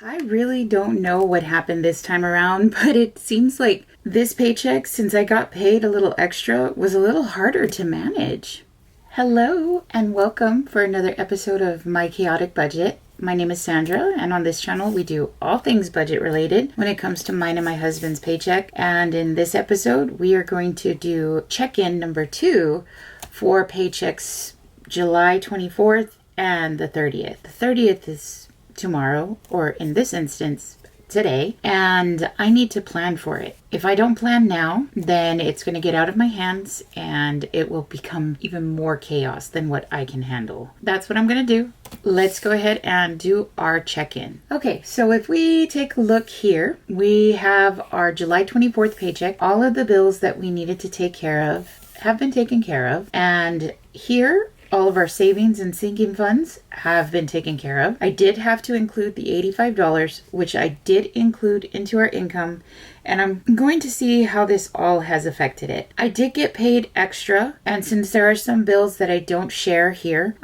I really don't know what happened this time around, but it seems like this paycheck, since I got paid a little extra, was a little harder to manage. Hello and welcome for another episode of My Chaotic Budget. My name is Sandra, and on this channel we do all things budget related when it comes to mine and my husband's paycheck. And in this episode, we are going to do check-in number 2 for paychecks July 24th and the 30th. The 30th is tomorrow, or in this instance, today, and I need to plan for it. If I don't plan now, then it's going to get out of my hands and it will become even more chaos than what I can handle. That's what I'm going to do. Let's go ahead and do our check-in. Okay, so if we take a look here, we have our July 24th paycheck. All of the bills that we needed to take care of have been taken care of, and here all of our savings and sinking funds have been taken care of. I did have to include the $85, which I did include into our income, and I'm going to see how this all has affected it. I did get paid extra, and since there are some bills that I don't share here,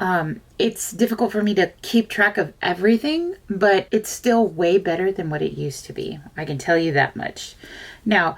it's difficult for me to keep track of everything, but it's still way better than what it used to be. I can tell you that much. Now,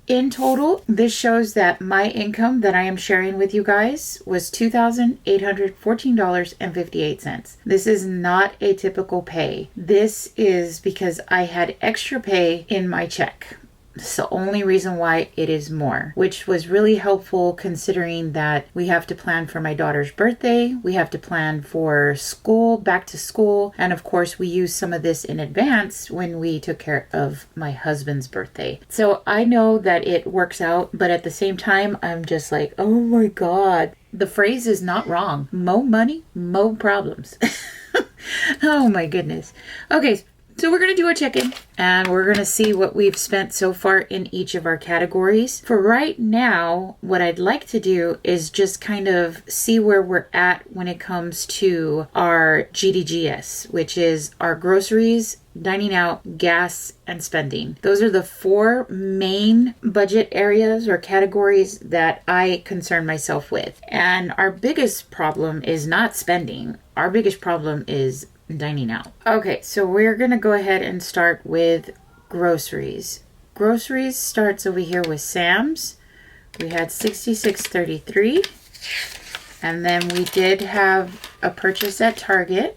in total, this shows that my income that I am sharing with you guys was $2,814.58. This is not a typical pay. This is because I had extra pay in my check. It's the only reason why it is more, which was really helpful considering that we have to plan for my daughter's birthday, we have to plan for school, back to school, and of course we used some of this in advance when we took care of my husband's birthday. So I know that it works out, but at the same time, I'm just like, oh my God. The phrase is not wrong. Mo money, mo problems. Oh my goodness. Okay. So we're going to do a check-in and we're going to see what we've spent so far in each of our categories. For right now, what I'd like to do is just kind of see where we're at when it comes to our GDGS, which is our groceries, dining out, gas, and spending. Those are the 4 main budget areas or categories that I concern myself with. And our biggest problem is not spending. Our biggest problem is dining out. Okay, so we're gonna go ahead and start with groceries. Groceries starts over here with Sam's. We had $66.33, and then we did have a purchase at Target.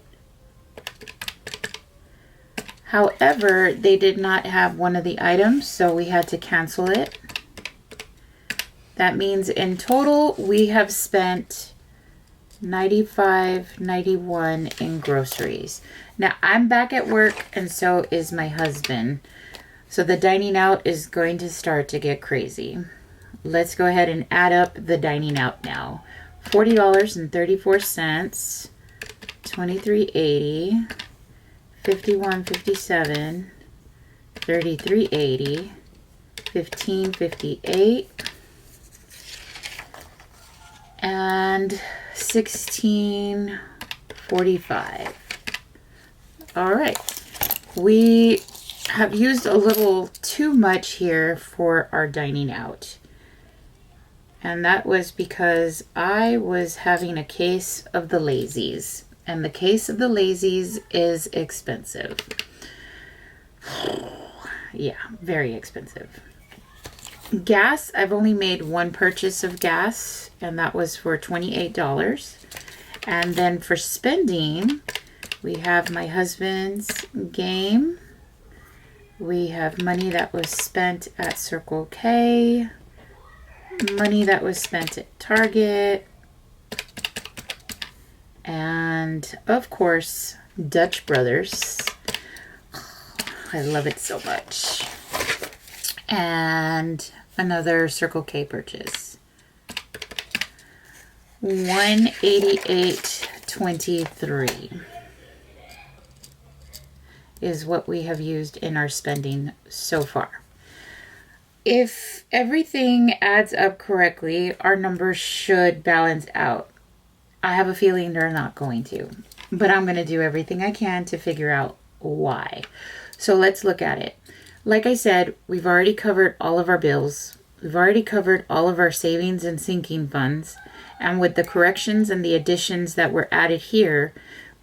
However, they did not have one of the items, so we had to cancel it. That means in total we have spent $95.91 in groceries. Now I'm back at work and so is my husband. So the dining out is going to start to get crazy. Let's go ahead and add up the dining out now. $40.34, $23.80, $51.57, $33.80, $15.58, and $16.45. All right, we have used a little too much here for our dining out, and that was because I was having a case of the lazies, and the case of the lazies is expensive. Yeah, very expensive. Gas, I've only made one purchase of gas, and that was for $28. And then for spending, we have my husband's game. We have money that was spent at Circle K, money that was spent at Target, and of course, Dutch Brothers. I love it so much. And another Circle K purchase. $188.23 is what we have used in our spending so far. If everything adds up correctly, our numbers should balance out. I have a feeling they're not going to, but I'm going to do everything I can to figure out why. So let's look at it. Like I said, we've already covered all of our bills. We've already covered all of our savings and sinking funds. And with the corrections and the additions that were added here,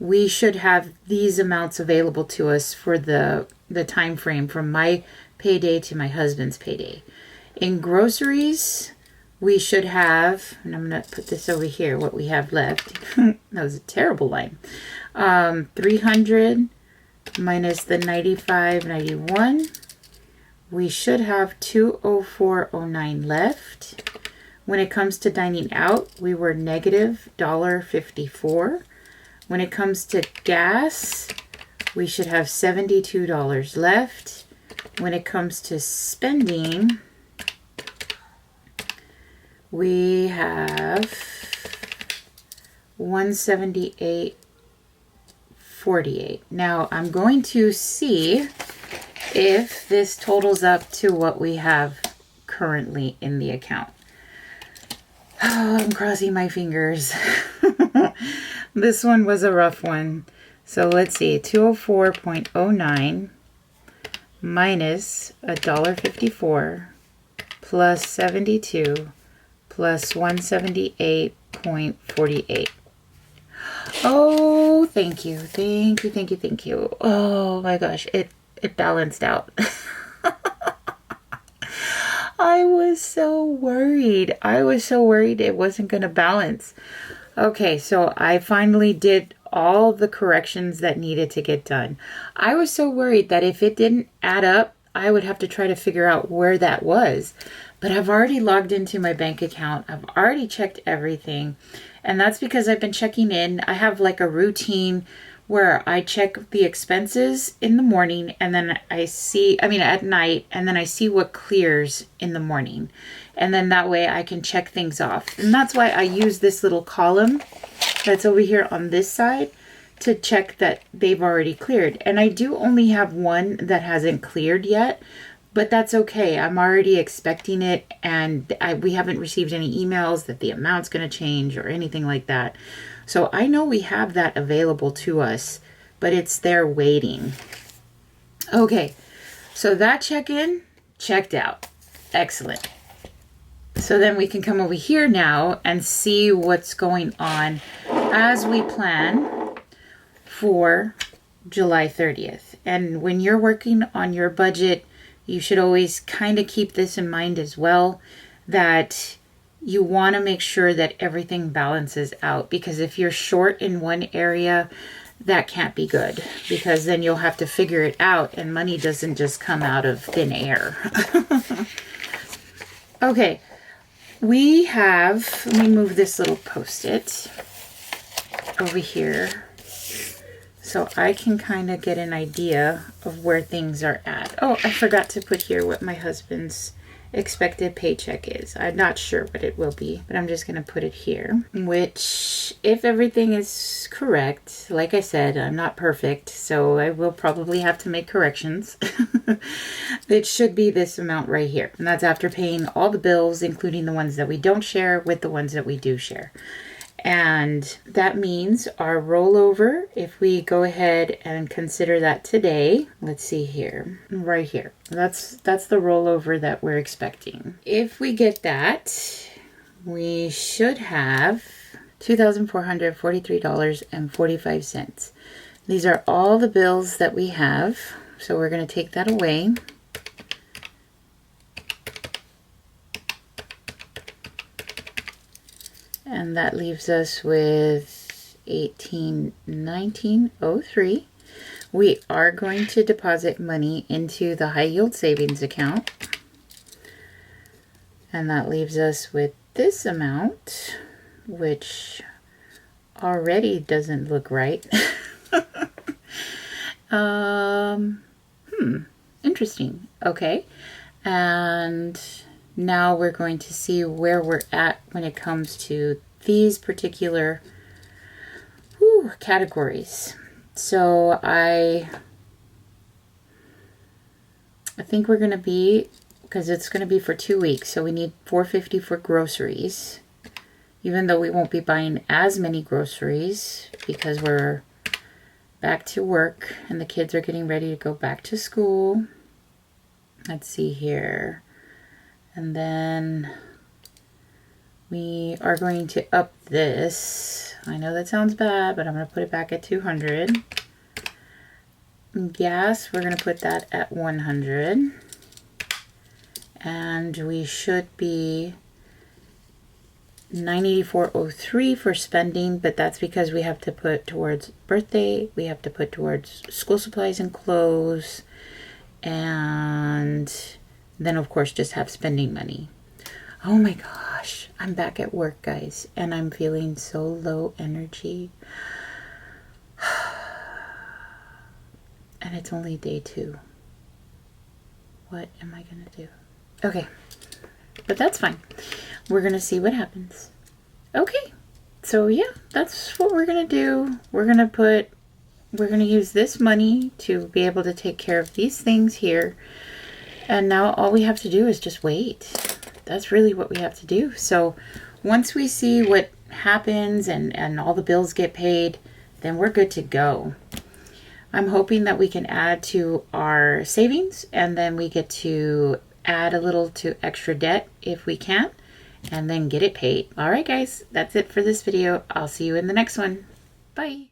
we should have these amounts available to us for the time frame from my payday to my husband's payday. In groceries, we should have, and I'm going to put this over here, what we have left. That was a terrible line. 300 minus the 95.91. We should have 204.09 left. When it comes to dining out, we were negative $1.54. When it comes to gas, we should have $72 left. When it comes to spending, we have $178.48. Now I'm going to see if this totals up to what we have currently in the account. Oh, I'm crossing my fingers. This one was a rough one. So let's see, 204.09 minus $1.54 plus 72 plus 178.48. Oh, thank you. Thank you, thank you, thank you. Oh my gosh, it balanced out. I was so worried. I was so worried it wasn't going to balance. Okay, so I finally did all the corrections that needed to get done. I was so worried that if it didn't add up, I would have to try to figure out where that was. But I've already logged into my bank account. I've already checked everything. And that's because I've been checking in. I have like a routine where I check the expenses in the morning and then at night, and then I see what clears in the morning. And then that way I can check things off. And that's why I use this little column that's over here on this side to check that they've already cleared. And I do only have one that hasn't cleared yet, but that's okay. I'm already expecting it, and we haven't received any emails that the amount's going to change or anything like that. So I know we have that available to us, but it's there waiting. Okay, so that check-in checked out. Excellent. So then we can come over here now and see what's going on as we plan for July 30th. And when you're working on your budget, you should always kind of keep this in mind as well, that you want to make sure that everything balances out, because if you're short in one area, that can't be good, because then you'll have to figure it out and money doesn't just come out of thin air. Okay, we have, let me move this little Post-it over here so I can kind of get an idea of where things are at. Oh, I forgot to put here what my husband's expected paycheck is. I'm not sure what it will be, but I'm just going to put it here, which, if everything is correct, like I said, I'm not perfect, so I will probably have to make corrections. It should be this amount right here, and that's after paying all the bills, including the ones that we don't share with the ones that we do share. And that means our rollover, if we go ahead and consider that today, let's see here, right here. That's the rollover that we're expecting. If we get that, we should have $2,443.45. These are all the bills that we have. So we're going to take that away. And that leaves us with $18.19.03. We are going to deposit money into the high yield savings account. And that leaves us with this amount, which already doesn't look right. Interesting. Okay. And now we're going to see where we're at when it comes to these particular categories. So I think we're going to be, because it's going to be for 2 weeks, so we need $450 for groceries, even though we won't be buying as many groceries because we're back to work and the kids are getting ready to go back to school. Let's see here. And then We are going to up this. I know that sounds bad, but I'm going to put it back at 200. Gas, we're going to put that at 100. And we should be 984.03 for spending, but that's because we have to put towards birthday, we have to put towards school supplies and clothes, and then of course just have spending money. Oh my gosh, I'm back at work, guys, and I'm feeling so low energy. And it's only day 2. What am I gonna do? Okay, but that's fine. We're gonna see what happens. Okay, so yeah, that's what we're gonna do. We're gonna use this money to be able to take care of these things here. And now all we have to do is just wait. That's really what we have to do. So once we see what happens and all the bills get paid, then we're good to go. I'm hoping that we can add to our savings, and then we get to add a little to extra debt if we can, and then get it paid. All right, guys, that's it for this video. I'll see you in the next one. Bye.